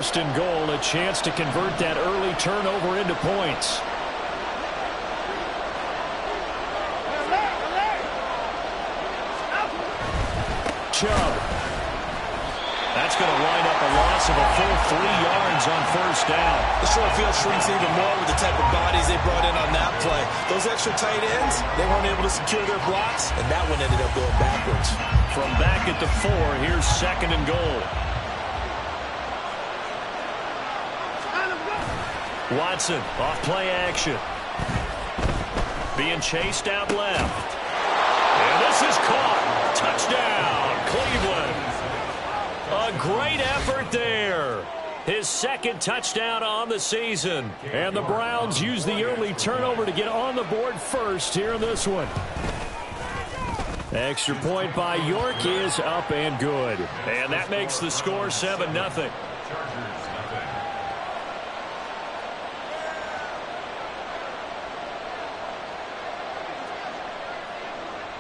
First and goal, a chance to convert that early turnover into points. Chubb. That's going to wind up a loss of a full 3 yards on first down. The short field shrinks even more with the type of bodies they brought in on that play. Those extra tight ends, they weren't able to secure their blocks, and that one ended up going backwards. From back at the 4, here's second and goal. Watson off play action. Being chased out left. And this is caught. Touchdown, Cleveland. A great effort there. His second touchdown on the season. And the Browns use the early turnover to get on the board first here in this one. Extra point by York is up and good. And that makes the score 7-0.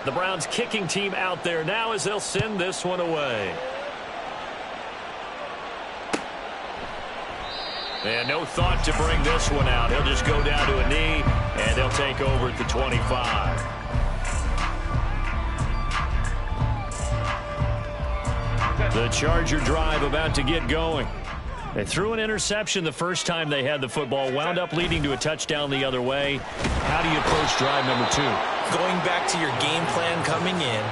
The Browns kicking team out there now as they'll send this one away. And no thought to bring this one out. He'll just go down to a knee, and they'll take over at the 25. The Charger drive about to get going. They threw an interception the first time they had the football, wound up leading to a touchdown the other way. How do you approach drive number 2? Going back to your game plan coming in,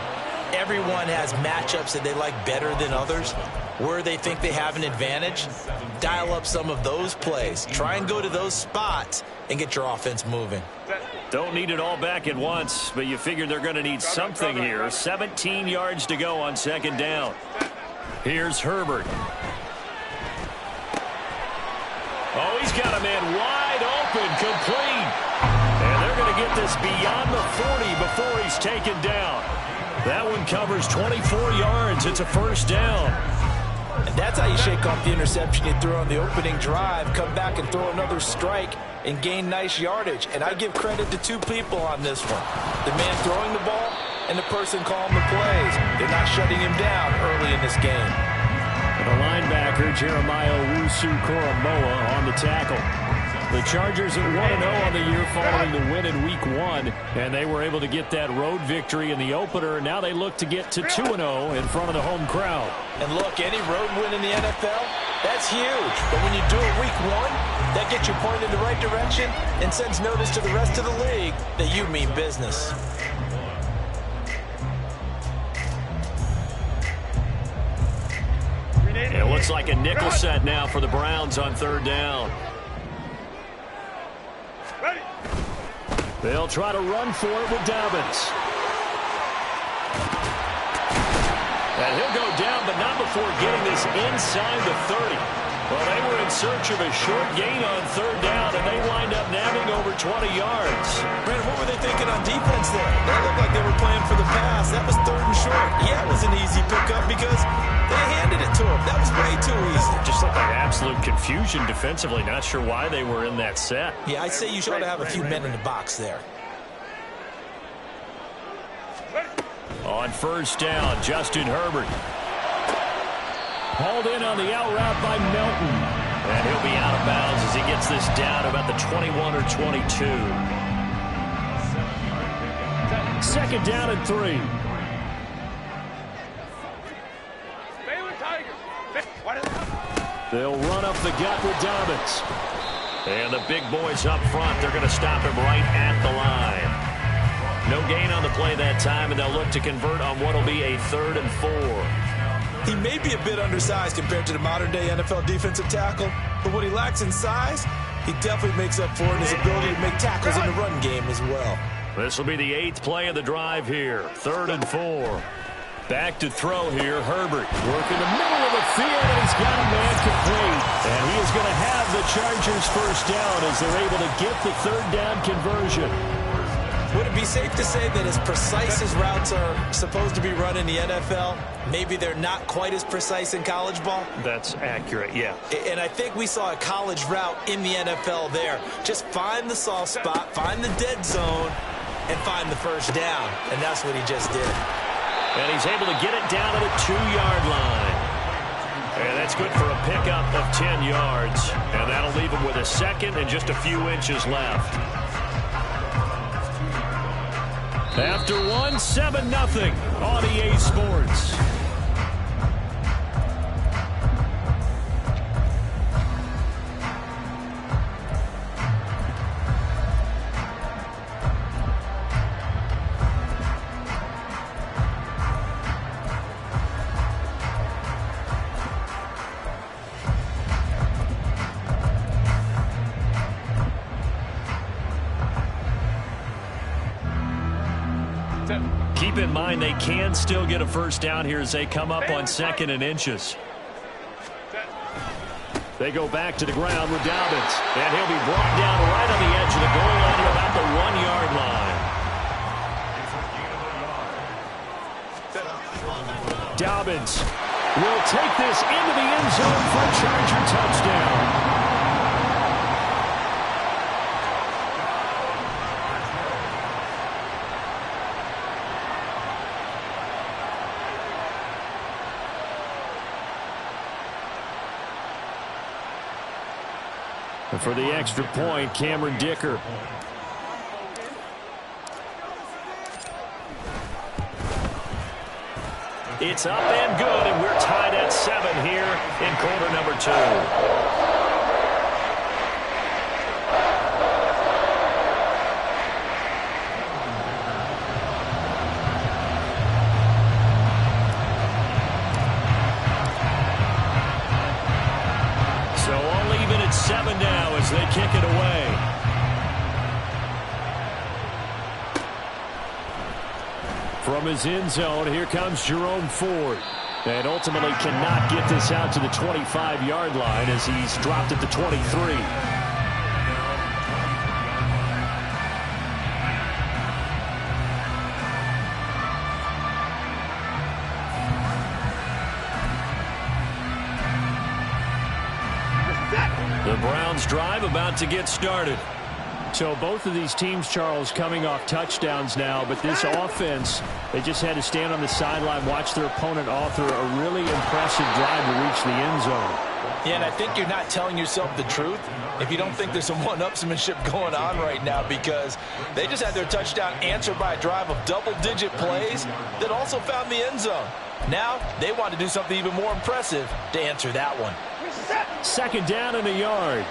everyone has matchups that they like better than others. Where they think they have an advantage, dial up some of those plays. Try and go to those spots and get your offense moving. Don't need it all back at once, but you figure they're going to need something here. 17 yards to go on second down. Here's Herbert. Oh, he's got a man wide open, complete. And they're going to get this beyond the 40 before he's taken down. That one covers 24 yards. It's a first down. And that's how you shake off the interception you threw on the opening drive, come back and throw another strike and gain nice yardage. And I give credit to 2 people on this one. The man throwing the ball and the person calling the plays. They're not shutting him down early in this game. The linebacker, Jeremiah Owusu-Koramoah, on the tackle. The Chargers at 1-0 on the year following the win in Week 1, and they were able to get that road victory in the opener. Now they look to get to 2-0 in front of the home crowd. And look, any road win in the NFL, that's huge. But when you do it Week 1, that gets you pointed in the right direction and sends notice to the rest of the league that you mean business. It looks like a nickel set now for the Browns on third down. They'll try to run for it with Dobbins. And he'll go down, but not before getting this inside the 30. Well, they were in search of a short gain on third down, and they wind up nabbing over 20 yards. Brandon, what were they thinking on defense there? That looked like they were playing for the pass. That was third and short. Yeah, it was an easy pickup because they handed it to him. That was way too easy. Just looked like absolute confusion defensively. Not sure why they were in that set. Yeah, I'd say you should have a few men in the box there. On first down, Justin Herbert. Hauled in on the out route by Melton. And he'll be out of bounds as he gets this down about the 21 or 22. Second down and 3. They'll run up the gut with Dobbins. And the big boys up front, they're going to stop him right at the line. No gain on the play that time, and they'll look to convert on what will be a 3rd and 4. He may be a bit undersized compared to the modern-day NFL defensive tackle, but what he lacks in size, he definitely makes up for in his ability to make tackles in the run game as well. This will be the 8th play of the drive here. 3rd and 4. Back to throw here, Herbert. Work in the middle of the field, and he's got a man complete. And he is going to have the Chargers first down as they're able to get the 3rd down conversion. Would it be safe to say that as precise as routes are supposed to be run in the NFL, maybe they're not quite as precise in college ball? That's accurate, yeah. And I think we saw a college route in the NFL there. Just find the soft spot, find the dead zone, and find the first down. And that's what he just did. And he's able to get it down to the 2-yard line. And that's good for a pickup of 10 yards. And that'll leave him with a second and just a few inches left. After one, 7-0 on EA Sports. Keep in mind they can still get a first down here as they come up on 2nd and inches. They go back to the ground with Dobbins. And he'll be brought down right on the edge of the goal line at about the 1-yard line. Dobbins will take this into the end zone for a Charger touchdown. And for the extra point, Cameron Dicker. It's up and good, and we're tied at 7 here in quarter number 2. It's 7 now as they kick it away. From his end zone, here comes Jerome Ford. And ultimately cannot get this out to the 25-yard line as he's dropped at the 23. The Browns drive about to get started. So both of these teams, Charles, coming off touchdowns now, but this offense, they just had to stand on the sideline, watch their opponent author a really impressive drive to reach the end zone. Yeah, and I think you're not telling yourself the truth if you don't think there's some one-upsmanship going on right now, because they just had their touchdown answered by a drive of double-digit plays that also found the end zone. Now they want to do something even more impressive to answer that one. 2nd down and a yard.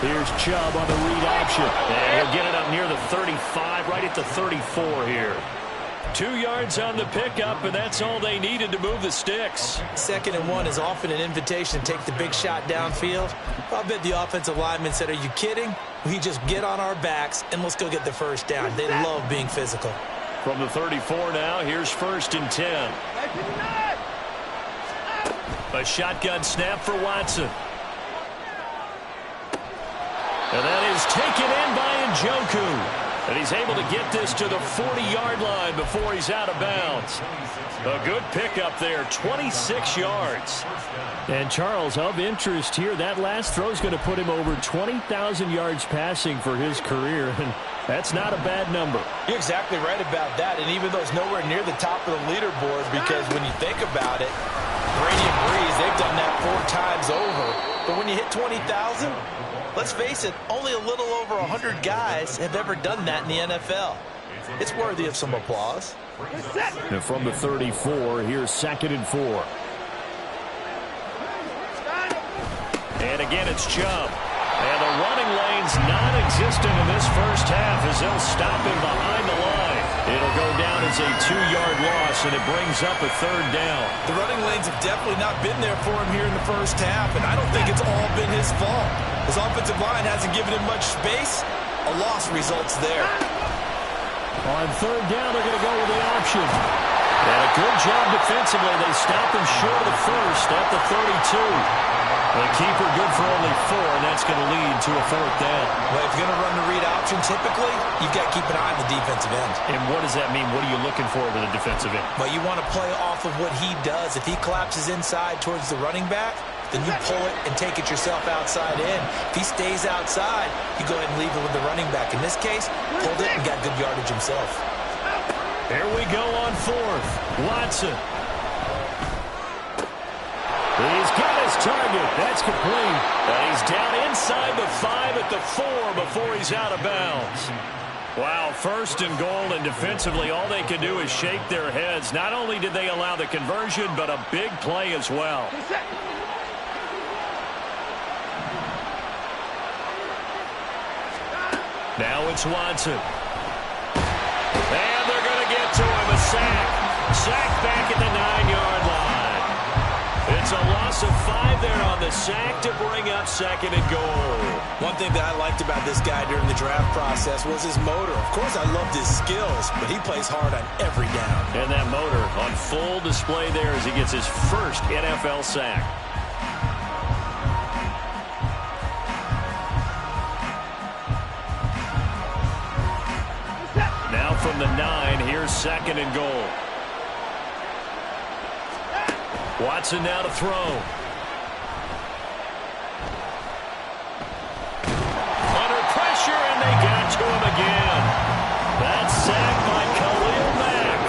Here's Chubb on the read option. And he'll get it up near the 35, right at the 34 here. 2 yards on the pickup, and that's all they needed to move the sticks. 2nd and 1 is often an invitation to take the big shot downfield. I bet the offensive lineman said, are you kidding? We just get on our backs and let's go get the first down. They love being physical. From the 34 now, here's 1st and 10. A shotgun snap for Watson. And that is taken in by Njoku. And he's able to get this to the 40-yard line before he's out of bounds. A good pickup there, 26 yards. And Charles, of interest here, that last throw is going to put him over 20,000 yards passing for his career. And that's not a bad number. You're exactly right about that. And even though it's nowhere near the top of the leaderboard, because when you think about it, Brady and Breeze, they've done that 4 times over. But when you hit 20,000, let's face it, only a little over 100 guys have ever done that in the NFL. It's worthy of some applause. And from the 34, here's 2nd and 4. And again, it's Chubb. And the running lane's non-existent in this first half as they'll stop him behind the line. It'll go down as a 2-yard loss, and it brings up a 3rd down. The running lanes have definitely not been there for him here in the first half, and I don't think it's all been his fault. His offensive line hasn't given him much space. A loss results there. On 3rd down, they're going to go with the option. And a good job defensively. They stop him short of the first at the 32. The keeper good for only 4, and that's going to lead to a 4th down. Well, if you're going to run the read option, typically, you've got to keep an eye on the defensive end. And what does that mean? What are you looking for with a defensive end? Well, you want to play off of what he does. If he collapses inside towards the running back, then you pull it and take it yourself outside in. If he stays outside, you go ahead and leave it with the running back. In this case, pulled it and got good yardage himself. Here we go on fourth. Watson. He's got his target. That's complete. And he's down inside the 5 at the 4 before he's out of bounds. Wow, first and goal, and defensively all they can do is shake their heads. Not only did they allow the conversion, but a big play as well. Now it's Watson. And they're going to get to him. A sack. Sack back at the 9-yard line. It's a loss of 5 there on the sack to bring up second and goal. One thing that I liked about this guy during the draft process was his motor. Of course, I loved his skills, but he plays hard on every down. And that motor on full display there as he gets his first NFL sack. Now from the 9, here's second and goal. Watson now to throw. Under pressure, and they got to him again. That's sacked by Khalil Mack.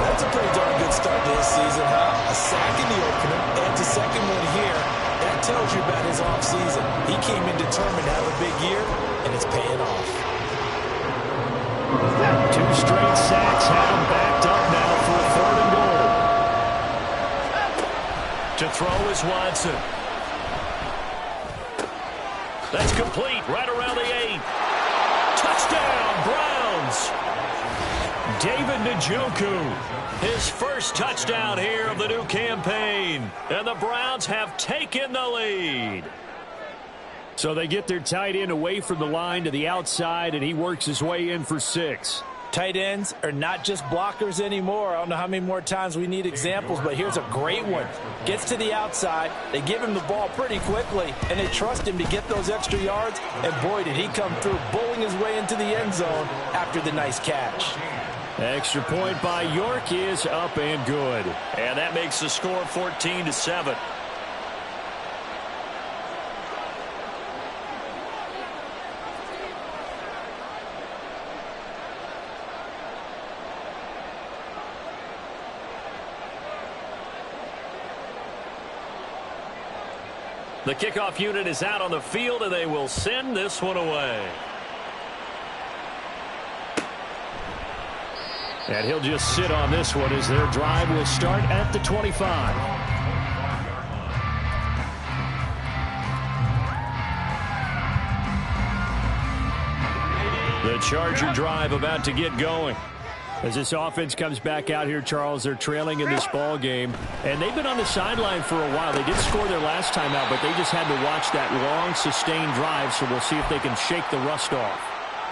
That's a pretty darn good start to this season, huh? A sack in the opener, and a second one here. That tells you about his offseason. He came in determined to have a big year, and it's paying off. 2 straight sacks have him backed up now for a 3rd and goal. To throw is Watson. That's complete right around the 8. Touchdown, Browns. David Njoku, his first touchdown here of the new campaign. And the Browns have taken the lead. So they get their tight end away from the line to the outside, and he works his way in for 6. Tight ends are not just blockers anymore. I don't know how many more times we need examples, but here's a great one. Gets to the outside, they give him the ball pretty quickly, and they trust him to get those extra yards, and boy, did he come through, bowling his way into the end zone after the nice catch. Extra point by York is up and good. And that makes the score 14-7. The kickoff unit is out on the field, and they will send this one away. And he'll just sit on this one as their drive will start at the 25. The Charger drive about to get going. As this offense comes back out here, Charles, they're trailing in this ball game, and they've been on the sideline for a while. They did score their last time out, but they just had to watch that long, sustained drive, so we'll see if they can shake the rust off.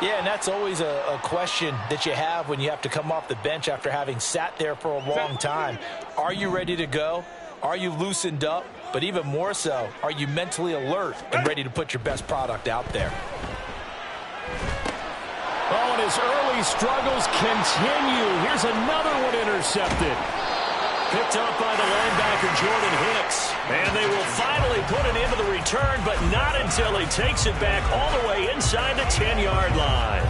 Yeah, and that's always a question that you have when you have to come off the bench after having sat there for a long time. Are you ready to go? Are you loosened up? But even more so, are you mentally alert and ready to put your best product out there? Oh, and his early struggles continue. Here's another one intercepted. Picked up by the linebacker, Jordan Hicks. And they will finally put it into the return, but not until he takes it back all the way inside the 10-yard line.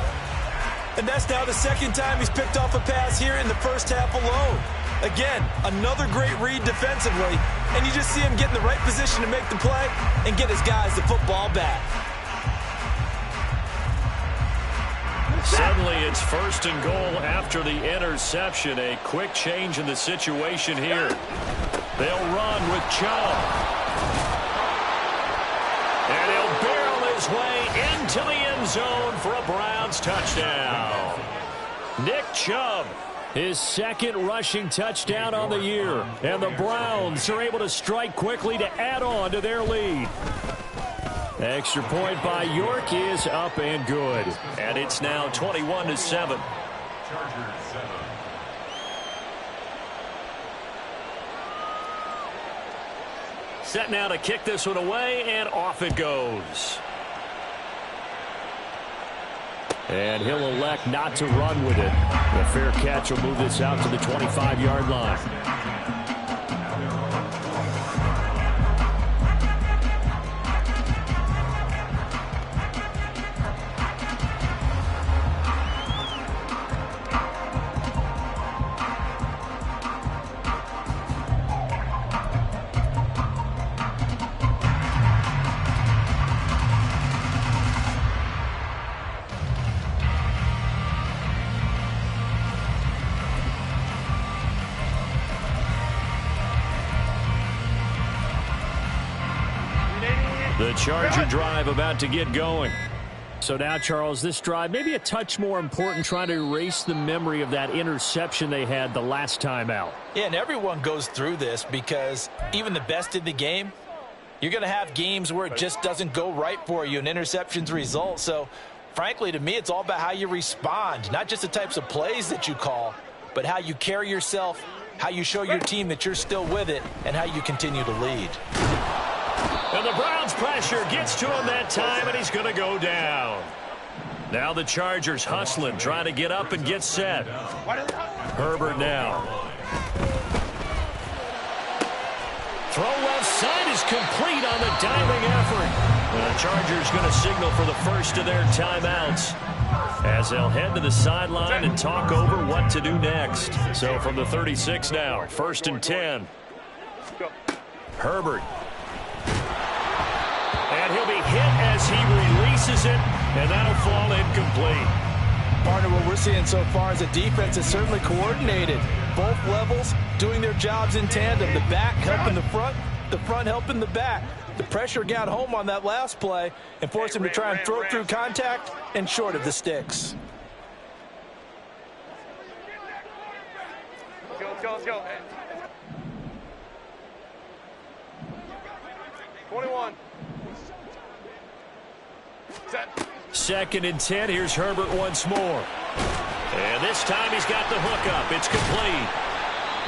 And that's now the second time he's picked off a pass here in the first half alone. Again, another great read defensively, and you just see him get in the right position to make the play and get his guys the football back. Suddenly it's first and goal after the interception. A quick change in the situation here. They'll run with Chubb. And he'll barrel his way into the end zone for a Browns touchdown. Nick Chubb, his second rushing touchdown on the year. And the Browns are able to strike quickly to add on to their lead. Extra point by York is up and good. And it's now 21-7. Set now to kick this one away, and off it goes. And he'll elect not to run with it. The fair catch will move this out to the 25-yard line. The Charger drive about to get going. So now, Charles, this drive maybe a touch more important, trying to erase the memory of that interception they had the last time out. Yeah, and everyone goes through this because even the best in the game, you're going to have games where it just doesn't go right for you and interceptions result. So, frankly, to me, it's all about how you respond, not just the types of plays that you call, but how you carry yourself, how you show your team that you're still with it, and how you continue to lead. And the Browns' pressure gets to him that time, and he's going to go down. Now the Chargers hustling, trying to get up and get set. Herbert now. Throw left side is complete on the diving effort. And the Chargers going to signal for the first of their timeouts as they'll head to the sideline and talk over what to do next. So from the 36 now, 1st and 10. Herbert. And he'll be hit as he releases it, and that'll fall incomplete. Partner, what we're seeing so far is a defense is certainly coordinated. Both levels doing their jobs in tandem. The back helping the front helping the back. The pressure got home on that last play and forced him to try and throw through contact and short of the sticks. Let's go. 21. Set. 2nd and 10. Here's Herbert once more. And this time he's got the hook up. It's complete.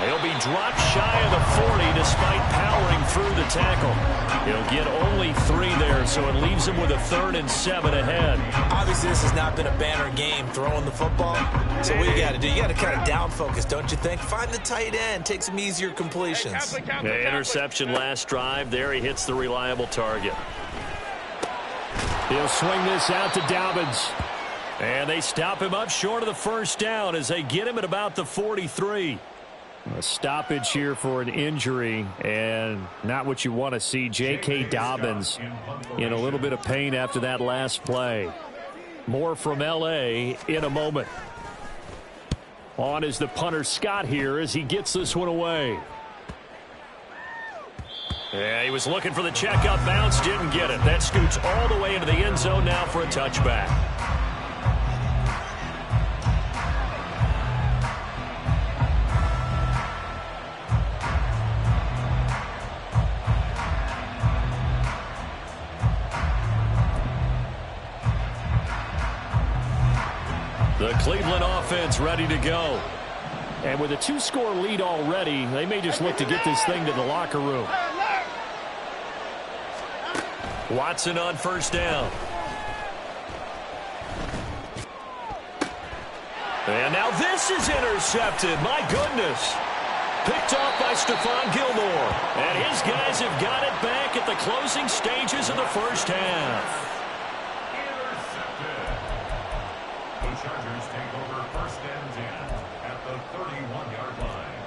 He'll be dropped shy of the 40 despite powering through the tackle. He'll get only 3 there, so it leaves him with a 3rd and 7 ahead. Obviously, this has not been a banner game throwing the football. So what you got to do, you got to kind of down focus, don't you think? Find the tight end, take some easier completions. The interception last drive. There he hits the reliable target. He'll swing this out to Dobbins. And they stop him up short of the first down as they get him at about the 43. A stoppage here for an injury, and not what you want to see. J.K. Dobbins in a little bit of pain after that last play. More from L.A. in a moment. On is the punter Scott here as he gets this one away. Yeah, he was looking for the check-up bounce, didn't get it. That scoots all the way into the end zone now for a touchback. The Cleveland offense ready to go. And with a 2-score lead already, they may just look to get this thing to the locker room. Watson on 1st down. And now this is intercepted. My goodness. Picked off by Stephon Gilmore. And his guys have got it back at the closing stages of the first half. Chargers take over 1st and 10 at the 31-yard line.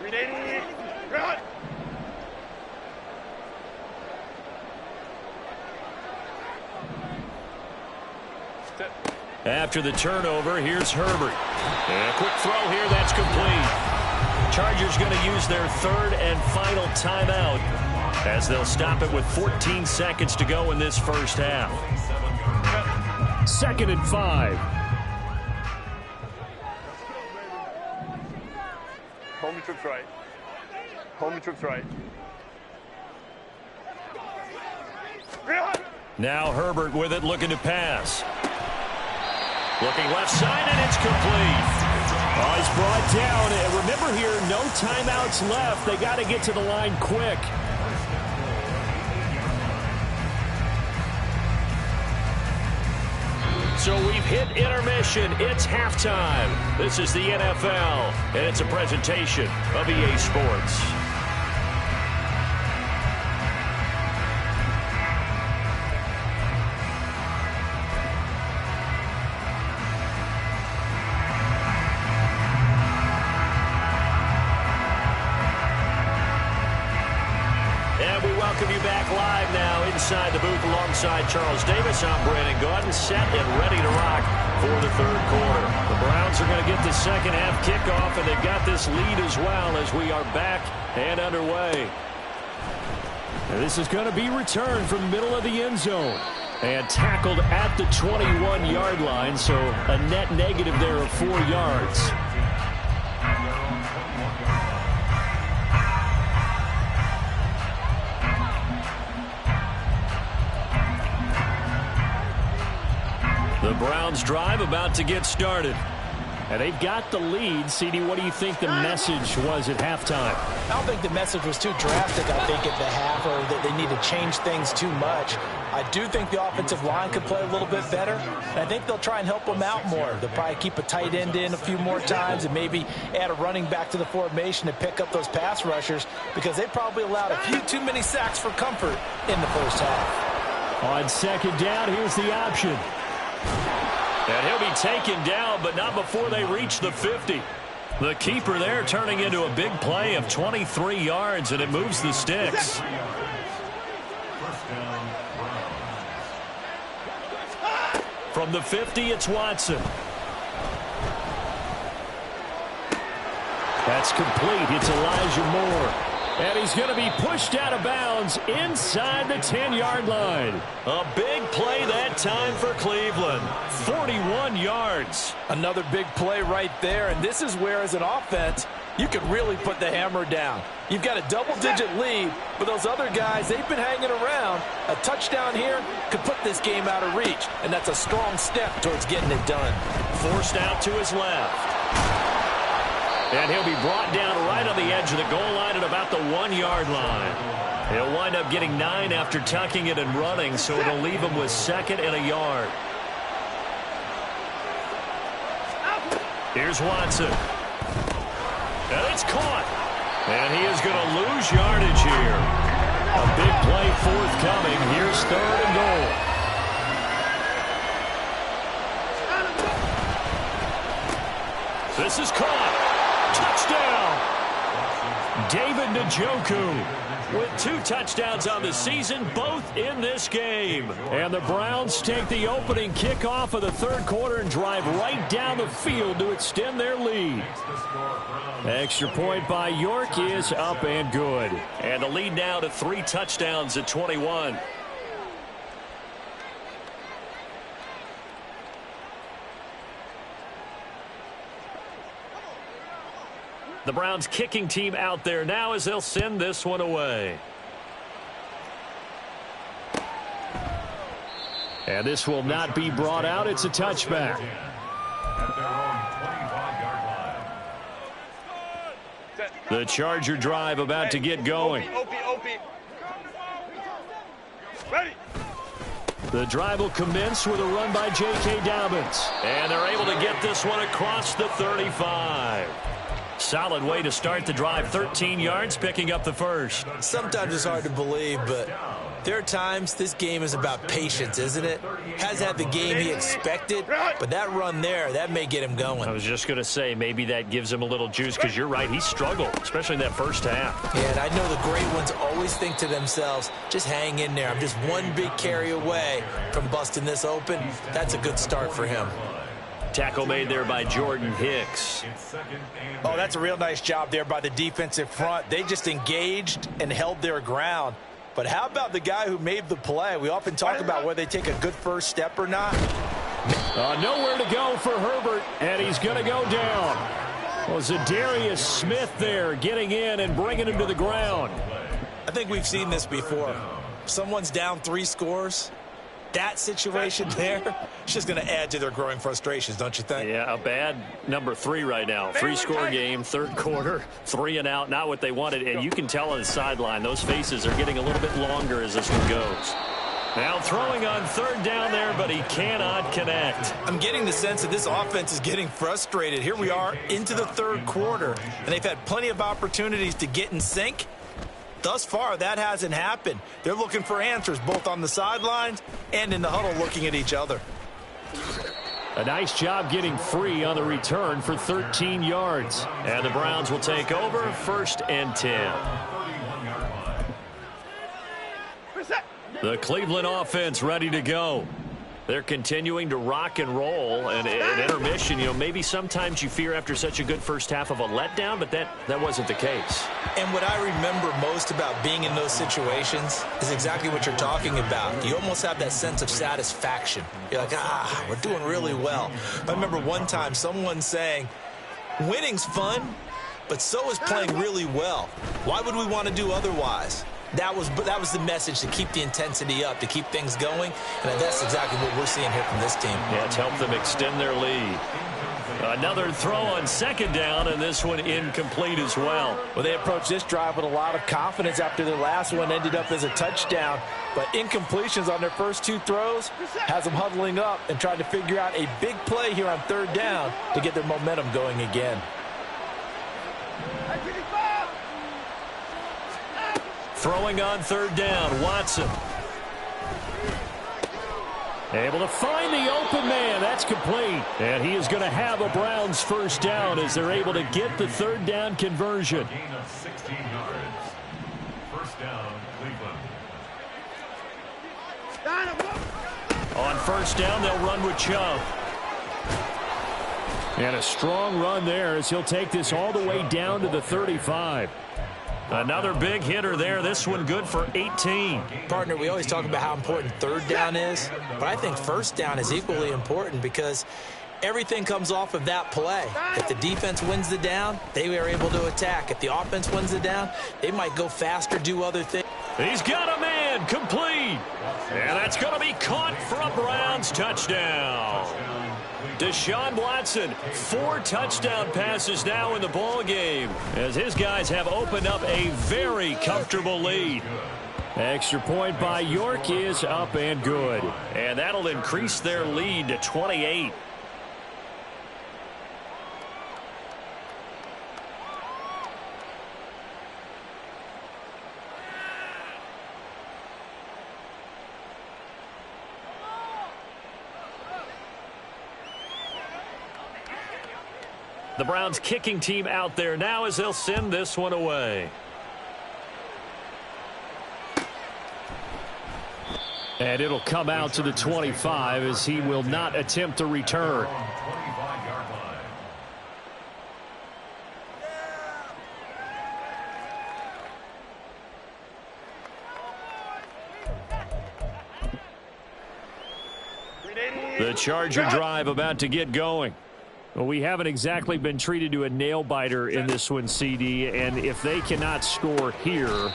380. Run. After the turnover, here's Herbert. And a quick throw here, that's complete. Chargers going to use their 3rd and final timeout as they'll stop it with 14 seconds to go in this first half. 2nd and 5. Home trips right. Home trips right. Now Herbert with it, looking to pass. Looking left side, and it's complete. Oh, he's brought down. And remember here, no timeouts left. They got to get to the line quick. So we've hit intermission. It's halftime. This is the NFL, and it's a presentation of EA Sports. Welcome you back live now inside the booth alongside Charles Davis. I'm Brandon Gaudin, set and ready to rock for the 3rd quarter. The Browns are going to get the second half kickoff, and they've got this lead as well as we are back and underway. And this is going to be returned from the middle of the end zone. And tackled at the 21-yard line, so a net negative there of 4 yards. The Browns drive about to get started. And they've got the lead. CD, what do you think the message was at halftime? I don't think the message was too drastic, I think, at the half, or that they need to change things too much. I do think the offensive line could play a little bit better, and I think they'll try and help them out more. They'll probably keep a tight end in a few more times and maybe add a running back to the formation to pick up those pass rushers, because they probably allowed a few too many sacks for comfort in the first half. On second down, here's the option. And he'll be taken down, but not before they reach the 50. The keeper there turning into a big play of 23 yards, and it moves the sticks. From the 50, it's Watson. That's complete. It's Elijah Moore. And he's going to be pushed out of bounds inside the 10-yard line. A big play that time for Cleveland. 41 yards. Another big play right there, and this is where, as an offense, you can really put the hammer down. You've got a double-digit lead, but those other guys, they've been hanging around. A touchdown here could put this game out of reach, and that's a strong step towards getting it done. Forced out to his left. And he'll be brought down right on the edge of the goal line at about the 1-yard line. He'll wind up getting 9 after tucking it and running, so it'll leave him with 2nd and a yard. Here's Watson. And it's caught. And he is going to lose yardage here. A big play forthcoming. Here's 3rd and goal. This is caught. Touchdown! David Njoku with 2 touchdowns on the season, both in this game. And the Browns take the opening kickoff of the 3rd quarter and drive right down the field to extend their lead. Extra point by York is up and good. And the lead now to 3 touchdowns at 21. The Browns kicking team out there now as they'll send this one away. And this will not be brought out. It's a touchback. The Charger drive about to get going. The drive will commence with a run by J.K. Dobbins. And they're able to get this one across the 35. Solid way to start the drive. 13 yards, picking up the first. Sometimes it's hard to believe, but there are times this game is about patience, isn't it? Has had the game he expected, but that run there, that may get him going. I was just going to say, maybe that gives him a little juice, because you're right, he struggled, especially in that first half. Yeah, and I know the great ones always think to themselves, just hang in there. I'm just one big carry away from busting this open. That's a good start for him. Tackle made there by Jordan Hicks. Oh, that's a real nice job there by the defensive front. They just engaged and held their ground. But how about the guy who made the play? We often talk about whether they take a good first step or not. Nowhere to go for Herbert, and he's going to go down. Well, Zadarius Smith there getting in and bringing him to the ground. I think we've seen this before. Someone's down 3 scores. That situation there is just going to add to their growing frustrations, don't you think? Yeah, a bad number 3 right now. 3-score game, 3rd quarter, 3 and out, not what they wanted. And you can tell on the sideline, those faces are getting a little bit longer as this one goes. Now throwing on 3rd down there, but he cannot connect. I'm getting the sense that this offense is getting frustrated. Here we are into the 3rd quarter, and they've had plenty of opportunities to get in sync. Thus far, that hasn't happened. They're looking for answers both on the sidelines and in the huddle looking at each other. A nice job getting free on the return for 13 yards. And the Browns will take over 1st and 10. The Cleveland offense ready to go. They're continuing to rock and roll, and at intermission, maybe sometimes you fear after such a good first half of a letdown, but that wasn't the case. And what I remember most about being in those situations is exactly what you're talking about. You almost have that sense of satisfaction. You're like, we're doing really well. I remember one time someone saying, winning's fun, but so is playing really well. Why would we want to do otherwise? That was the message, to keep the intensity up, to keep things going, and that's exactly what we're seeing here from this team. Yeah, it's helped them extend their lead. Another throw on second down, and this one incomplete as well. Well, they approached this drive with a lot of confidence after their last one ended up as a touchdown, but incompletions on their first two throws has them huddling up and trying to figure out a big play here on third down to get their momentum going again. Throwing on third down, Watson. Able to find the open man. That's complete. And he is going to have a Browns first down as they're able to get the third down conversion. Gain of 16 yards. First down, Cleveland. On first down, they'll run with Chubb. And a strong run there as he'll take this all the way down to the 35. Another big hitter there. This one good for 18. Partner, we always talk about how important third down is, but I think first down is equally important because everything comes off of that play. If the defense wins the down, they are able to attack. If the offense wins the down, they might go faster, do other things. He's got a man, complete. And that's going to be caught for a Browns touchdown. Deshaun Watson, 4 touchdown passes now in the ball game as his guys have opened up a very comfortable lead. Extra point by York is up and good. And that'll increase their lead to 28. The Browns kicking team out there now as they'll send this one away. And it'll come out to the 25 as he will not attempt to return. The Charger drive about to get going. Well, we haven't exactly been treated to a nail-biter in this one, CD, and if they cannot score here,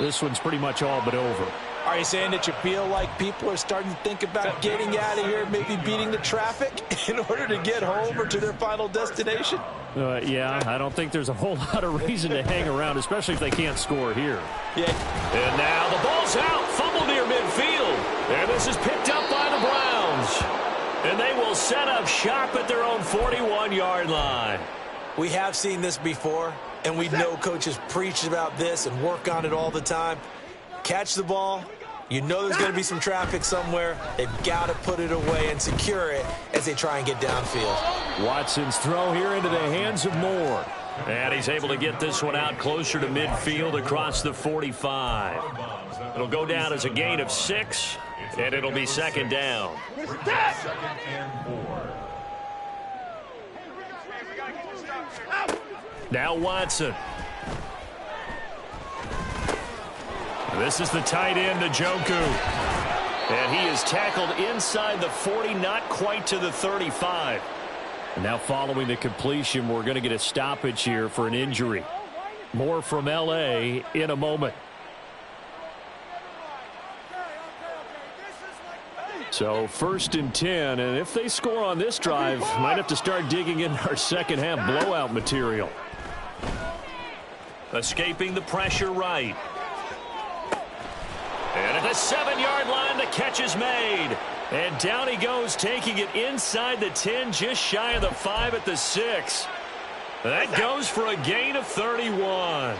this one's pretty much all but over. Are you saying that you feel like people are starting to think about getting out of here, maybe beating the traffic in order to get home or to their final destination? Yeah, I don't think there's a whole lot of reason to hang around, especially if they can't score here. Yeah. And now the ball's out, fumble near midfield. And this is picked up by the Browns. And they will set up shop at their own 41-yard line. We have seen this before, and we know coaches preach about this and work on it all the time. Catch the ball. You know there's going to be some traffic somewhere. They've got to put it away and secure it as they try and get downfield. Watson's throw here into the hands of Moore. And he's able to get this one out closer to midfield across the 45. It'll go down as a gain of 6, and it'll be second down. Second and 4. Now Watson. This is the tight end, Njoku. And he is tackled inside the 40, not quite to the 35. Now following the completion, we're going to get a stoppage here for an injury. More from L.A. in a moment. So 1st and 10, and if they score on this drive, might have to start digging in our second half blowout material. Escaping the pressure right. And at the 7-yard line, the catch is made. And down he goes, taking it inside the 10, just shy of the 5 at the 6. That goes for a gain of 31.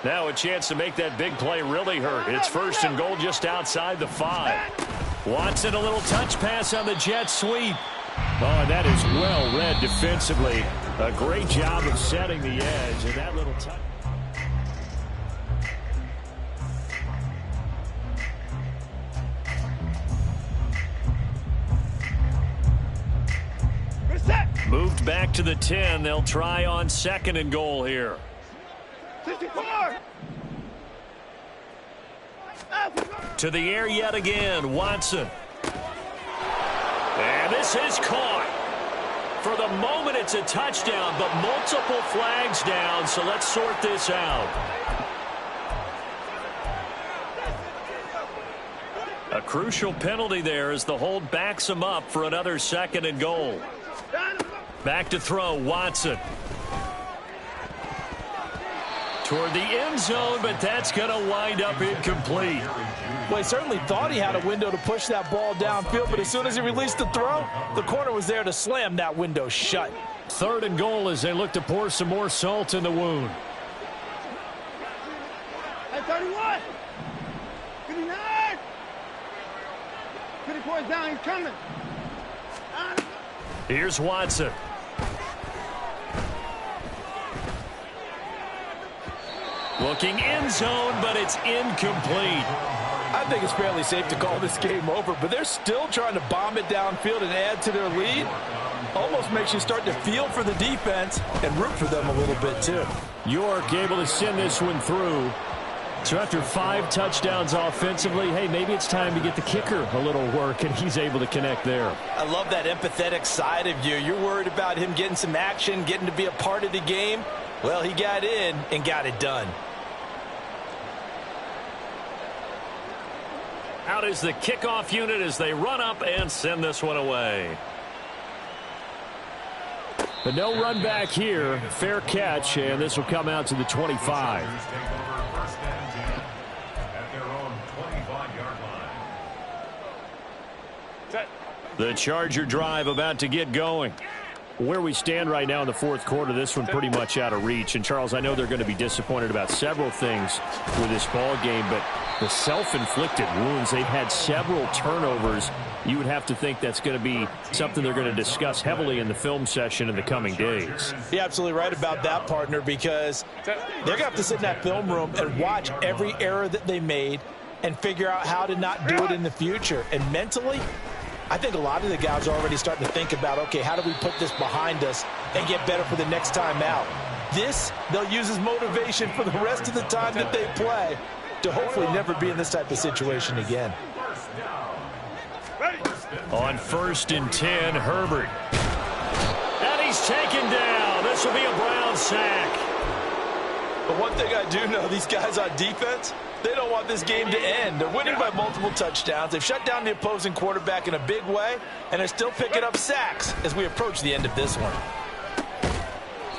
Now a chance to make that big play really hurt. It's 1st and goal just outside the 5. Watson, a little touch pass on the jet sweep. Oh, and that is well read defensively. A great job of setting the edge, and that little touch. Moved back to the 10. They'll try on 2nd and goal here. 64. To the air yet again, Watson. And this is caught. For the moment, it's a touchdown, but multiple flags down, so let's sort this out. A crucial penalty there as the hold backs him up for another 2nd and goal. Back to throw, Watson. Toward the end zone, but that's going to wind up incomplete. Well, he certainly thought he had a window to push that ball downfield, but as soon as he released the throw, the corner was there to slam that window shut. 3rd and goal as they look to pour some more salt in the wound. Hey, 31. 59. 54 is down. He's coming. Here's Watson. Looking end zone, but it's incomplete. I think it's fairly safe to call this game over, but they're still trying to bomb it downfield and add to their lead. Almost makes you start to feel for the defense and root for them a little bit, too. York able to send this one through. So after 5 touchdowns offensively, hey, maybe it's time to get the kicker a little work, and he's able to connect there. I love that empathetic side of you. You're worried about him getting some action, getting to be a part of the game. Well, he got in and got it done. Out is the kickoff unit as they run up and send this one away. But no run back here. Fair catch, and this will come out to the 25. The Charger drive about to get going. Where we stand right now in the 4th quarter, this one pretty much out of reach. And, Charles, I know they're going to be disappointed about several things with this ball game, but the self-inflicted wounds, they've had several turnovers. You would have to think that's going to be something they're going to discuss heavily in the film session in the coming days. You're absolutely right about that, partner, because they're going to have to sit in that film room and watch every error that they made and figure out how to not do it in the future. And mentally, I think a lot of the guys are already starting to think about, okay, how do we put this behind us and get better for the next time out? This, they'll use as motivation for the rest of the time that they play to hopefully never be in this type of situation again. On 1st and 10, Herbert. And he's taken down. This will be a Brown sack. But one thing I do know, these guys on defense, they don't want this game to end. They're winning by multiple touchdowns. They've shut down the opposing quarterback in a big way, and they're still picking up sacks as we approach the end of this one.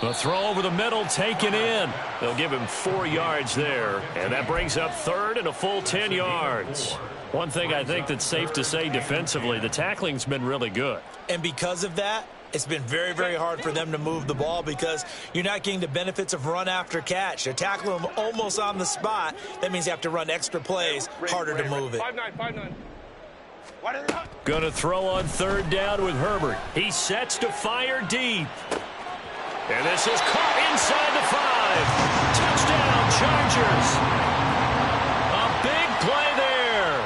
The throw over the middle taken in. They'll give him 4 yards there, and that brings up 3rd and a full 10 yards. One thing I think that's safe to say defensively, the tackling's been really good. And because of that, it's been very, very hard for them to move the ball because you're not getting the benefits of run after catch. They're tackling them almost on the spot. That means you have to run extra plays, harder to move it. 5-9. Gonna throw on 3rd down with Herbert. He sets to fire deep. And this is caught inside the 5. Touchdown, Chargers. A big play there.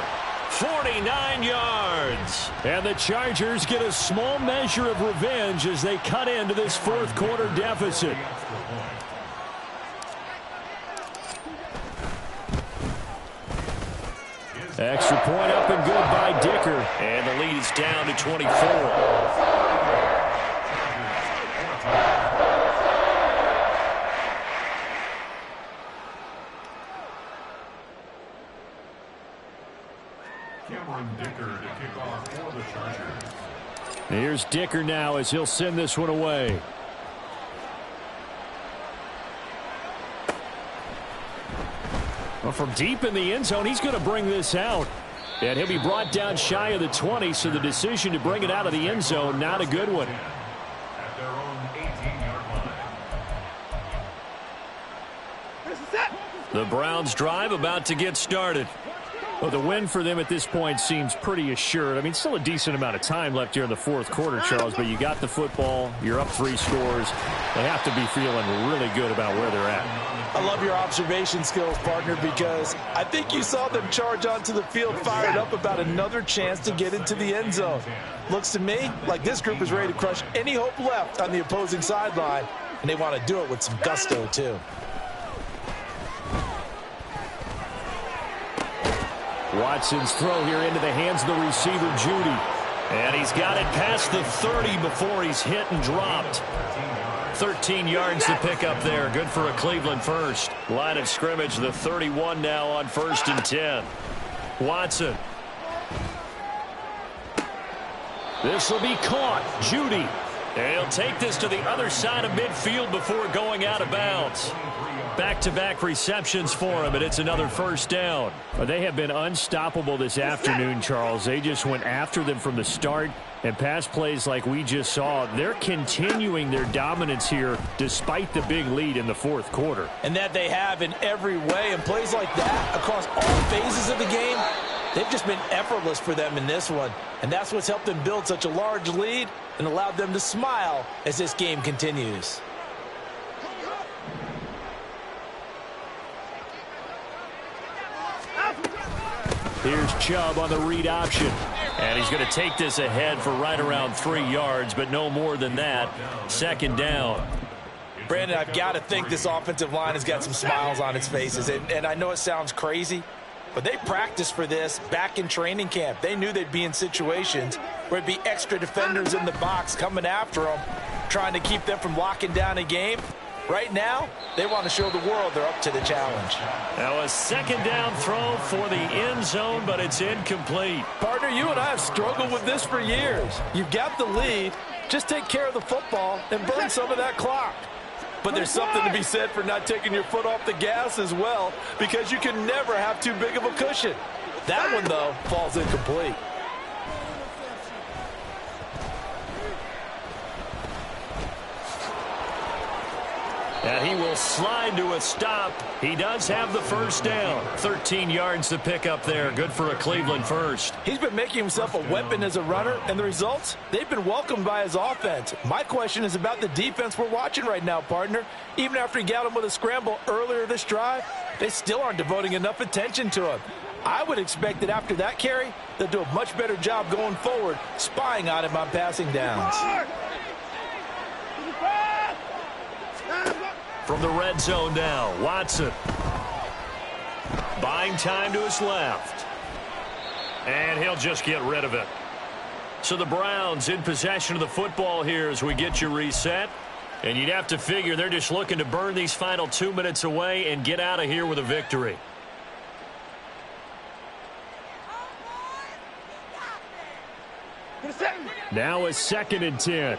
49 yards. And the Chargers get a small measure of revenge as they cut into this 4th quarter deficit. Extra point up and good by Dicker. And the lead is down to 24. Here's Dicker now as he'll send this one away. Well, from deep in the end zone, he's going to bring this out. And he'll be brought down shy of the 20, so the decision to bring it out of the end zone, not a good one. At their own 18-yard line. The Browns drive about to get started. Well, the win for them at this point seems pretty assured. I mean, still a decent amount of time left here in the 4th quarter, Charles, but you got the football, you're up 3 scores. They have to be feeling really good about where they're at. I love your observation skills, partner, because I think you saw them charge onto the field fired up about another chance to get into the end zone. Looks to me like this group is ready to crush any hope left on the opposing sideline, and they want to do it with some gusto, too. Watson's throw here into the hands of the receiver, Judy. And he's got it past the 30 before he's hit and dropped. 13 yards to pick up there. Good for a Cleveland first. Line of scrimmage, the 31 now on 1st and 10. Watson. This will be caught. Judy. And he'll take this to the other side of midfield before going out of bounds. Back-to-back receptions for him, and it's another first down. Well, they have been unstoppable this afternoon, Charles. They just went after them from the start, and pass plays like we just saw. They're continuing their dominance here despite the big lead in the fourth quarter. And that they have in every way, and plays like that across all phases of the game, they've just been effortless for them in this one. And that's what's helped them build such a large lead and allowed them to smile as this game continues. Here's Chubb on the read option. And he's going to take this ahead for right around 3 yards, but no more than that. Second down. Brandon, I've got to think this offensive line has got some smiles on its faces. And I know it sounds crazy, but they practiced for this back in training camp. They knew they'd be in situations where it'd be extra defenders in the box coming after them, trying to keep them from locking down a game. Right now, they want to show the world they're up to the challenge. Now a second down throw for the end zone, but it's incomplete. Partner, you and I have struggled with this for years. You've got the lead. Just take care of the football and burn some of that clock. But there's something to be said for not taking your foot off the gas as well, because you can never have too big of a cushion. That one, though, falls incomplete. And he will slide to a stop. He does have the first down. 13 yards to pick up there. Good for a Cleveland first. He's been making himself a weapon as a runner, and the results, they've been welcomed by his offense. My question is about the defense we're watching right now, partner. Even after he got him with a scramble earlier this drive, they still aren't devoting enough attention to him. I would expect that after that carry, they'll do a much better job going forward, spying on him on passing downs. From the red zone now, Watson. Buying time to his left. And he'll just get rid of it. So the Browns in possession of the football here as we get you reset. And you'd have to figure they're just looking to burn these final 2 minutes away and get out of here with a victory. Now a 2nd and 10.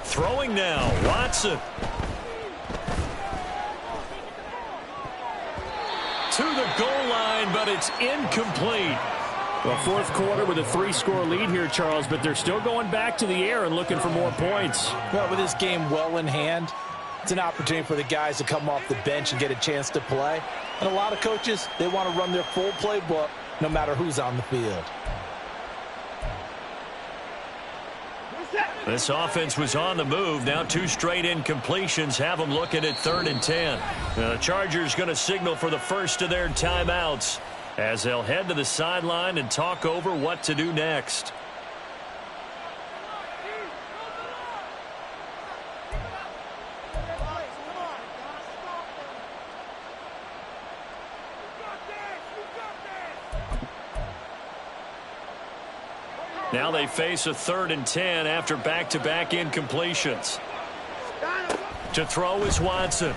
Throwing now, Watson. To the goal line, but it's incomplete. Well, fourth quarter with a 3-score lead here, Charles, but they're still going back to the air and looking for more points. Well, with this game well in hand, it's an opportunity for the guys to come off the bench and get a chance to play. And a lot of coaches, they want to run their full playbook no matter who's on the field. This offense was on the move. Now 2 straight incompletions have them looking at 3rd and 10. Now the Chargers going to signal for the first of their timeouts as they'll head to the sideline and talk over what to do next. Now they face a 3rd and 10 after back-to-back incompletions. To throw is Watson.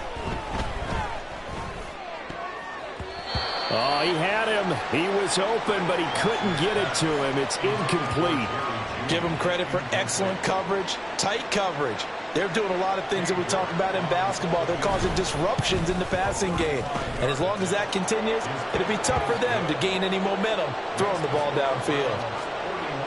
Oh, he had him. He was open, but he couldn't get it to him. It's incomplete. Give him credit for excellent coverage, tight coverage. They're doing a lot of things that we talk about in basketball. They're causing disruptions in the passing game. And as long as that continues, it'll be tough for them to gain any momentum throwing the ball downfield.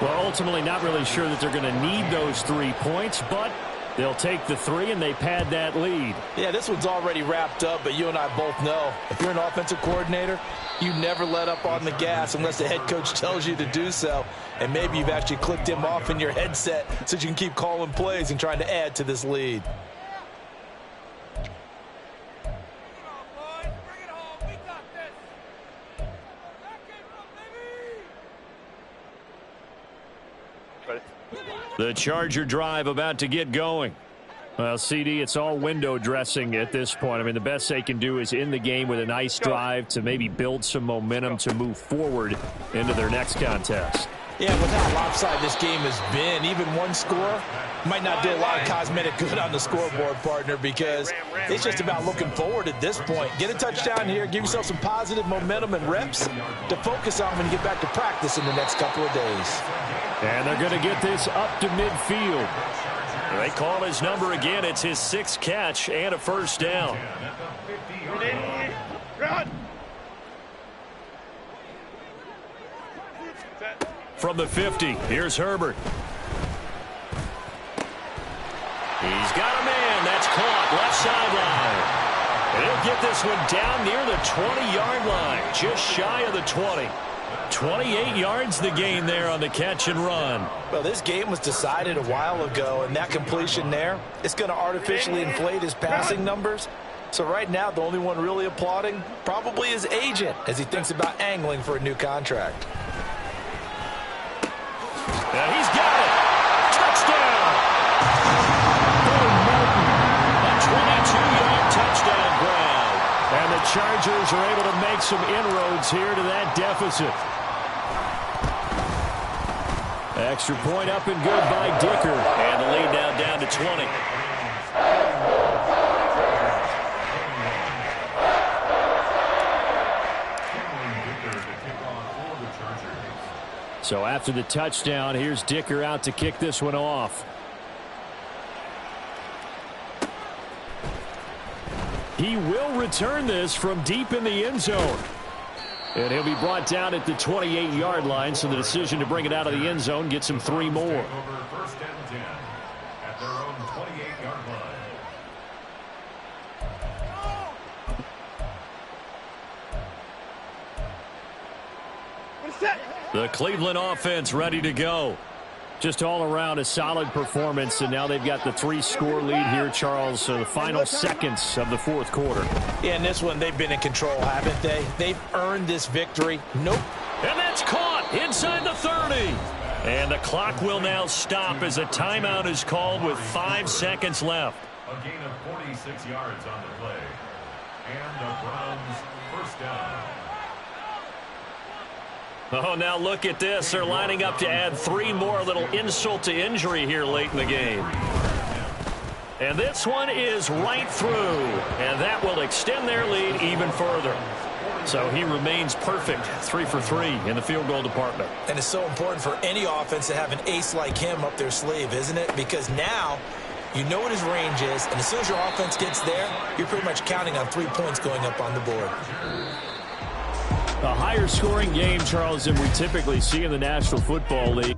Well, ultimately not really sure that they're going to need those 3 points, but They'll take the 3, and they pad that lead. Yeah, this one's already wrapped up, but you and I both know if you're an offensive coordinator, you never let up on the gas unless the head coach tells you to do so. And maybe you've actually clicked him off in your headset so you can keep calling plays and trying to add to this lead. The Charger drive about to get going. Well, CD, it's all window dressing at this point. I mean, the best they can do is in the game with a nice drive to maybe build some momentum to move forward into their next contest. Yeah, with how lopsided this game has been, even one score might not do a lot of cosmetic good on the scoreboard, partner, because it's just about looking forward at this point. Get a touchdown here, give yourself some positive momentum and reps to focus on when you get back to practice in the next couple of days. And they're going to get this up to midfield. They call his number again. It's his 6th catch and a first down. From the 50, here's Herbert. He's got a man. That's caught left sideline. And he'll get this one down near the 20-yard line, just shy of the 20. 28 yards the gain there on the catch and run. Well, this game was decided a while ago, and that completion there, it's going to artificially inflate his passing numbers. So right now, the only one really applauding probably his agent as he thinks about angling for a new contract. Now he's got it. Touchdown. A 22-yard touchdown grab. And the Chargers are able to make some inroads here to that deficit. Extra point up and good by Dicker. And the lead now down to 20. So after the touchdown, here's Dicker out to kick this one off. He will return this from deep in the end zone. And he'll be brought down at the 28-yard line, so the decision to bring it out of the end zone gets him 3 more. First and 10 at their own 28-yard line. The Cleveland offense ready to go. Just all around a solid performance, and now they've got the 3-score lead here, Charles, so the final seconds of the 4th quarter. Yeah, in this one, they've been in control, haven't they? They've earned this victory. Nope. And that's caught inside the 30. And the clock will now stop as a timeout is called with 5 seconds left. A gain of 46 yards on the play. And the Browns first down. Oh, now look at this. They're lining up to add 3 more, little insult to injury here late in the game. And this one is right through, and that will extend their lead even further. So he remains perfect, 3 for 3 in the field goal department. And it's so important for any offense to have an ace like him up their sleeve, isn't it? Because now you know what his range is, and as soon as your offense gets there, you're pretty much counting on 3 points going up on the board. A higher scoring game, Charles, than we typically see in the National Football League.